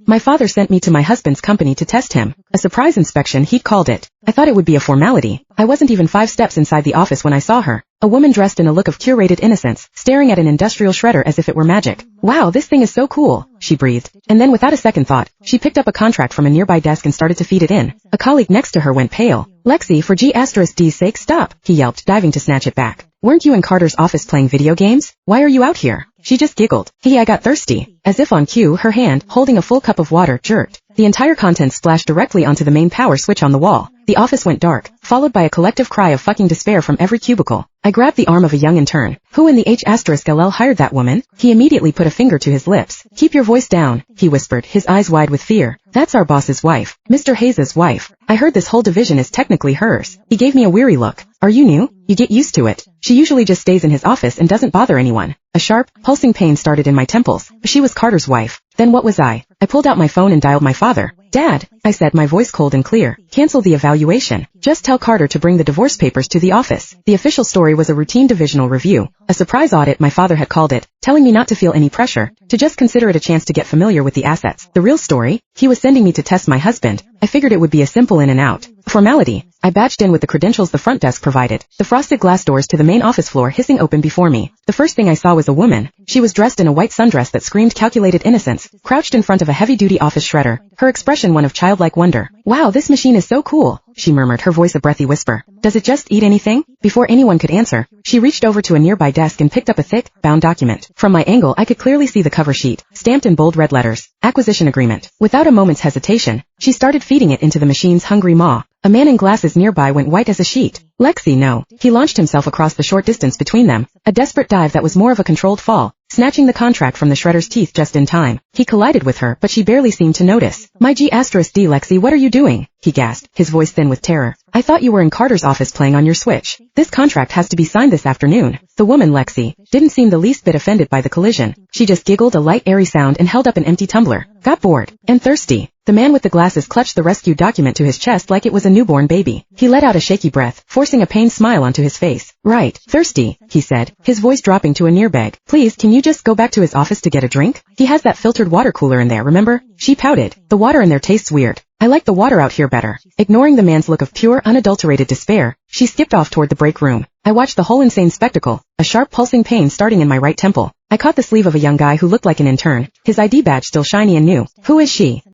My father sent me to my husband's company to test him. A surprise inspection, he'd called it. I thought it would be a formality. I wasn't even 5 steps inside the office when I saw her. A woman dressed in a look of curated innocence, staring at an industrial shredder as if it were magic. "Wow, this thing is so cool," she breathed. And then without a second thought, she picked up a contract from a nearby desk and started to feed it in. A colleague next to her went pale. "Lexi, for G*D's sake, stop," he yelped, diving to snatch it back. "Weren't you in Carter's office playing video games? Why are you out here?" She just giggled. "I got thirsty." As if on cue, her hand, holding a full cup of water, jerked. The entire contents splashed directly onto the main power switch on the wall. The office went dark, followed by a collective cry of fucking despair from every cubicle. I grabbed the arm of a young intern. "Who in the H*LL hired that woman?" He immediately put a finger to his lips. "Keep your voice down," he whispered, his eyes wide with fear. "That's our boss's wife, Mr. Hayes' wife. I heard this whole division is technically hers." He gave me a weary look. "Are you new? You get used to it. She usually just stays in his office and doesn't bother anyone." A sharp, pulsing pain started in my temples. She was Carter's wife. Then what was I? I pulled out my phone and dialed my father. "Dad," I said, my voice cold and clear. "Cancel the evaluation. Just tell Carter to bring the divorce papers to the office." The official story was a routine divisional review. A surprise audit, my father had called it, telling me not to feel any pressure, to just consider it a chance to get familiar with the assets. The real story? He was sending me to test my husband. I figured it would be a simple in and out formality. I badged in with the credentials the front desk provided, the frosted glass doors to the main office floor hissing open before me. The first thing I saw was a woman. She was dressed in a white sundress that screamed calculated innocence, crouched in front of a heavy-duty office shredder, her expression one of childlike wonder. "Wow, this machine is so cool," she murmured, her voice a breathy whisper. "Does it just eat anything?" Before anyone could answer, she reached over to a nearby desk and picked up a thick, bound document. From my angle, I could clearly see the cover sheet, stamped in bold red letters. Acquisition agreement. Without a moment's hesitation, she started feeding it into the machine's hungry maw. A man in glasses nearby went white as a sheet. "Lexi, no." He launched himself across the short distance between them, a desperate dive that was more of a controlled fall, snatching the contract from the shredder's teeth just in time. He collided with her, but she barely seemed to notice. "My G*D, Lexi, what are you doing?" he gasped, his voice thin with terror. "I thought you were in Carter's office playing on your Switch. This contract has to be signed this afternoon." The woman, Lexi, didn't seem the least bit offended by the collision. She just giggled a light airy sound and held up an empty tumbler. "Got bored and thirsty." The man with the glasses clutched the rescued document to his chest like it was a newborn baby. He let out a shaky breath, forcing a pained smile onto his face. "Right, thirsty," he said, his voice dropping to a near beg. "Please, can you just go back to his office to get a drink? He has that filtered water cooler in there, remember?" She pouted. "The water in there tastes weird. I like the water out here better." Ignoring the man's look of pure, unadulterated despair, she skipped off toward the break room. I watched the whole insane spectacle, a sharp pulsing pain starting in my right temple. I caught the sleeve of a young guy who looked like an intern, his ID badge still shiny and new. "Who is she?"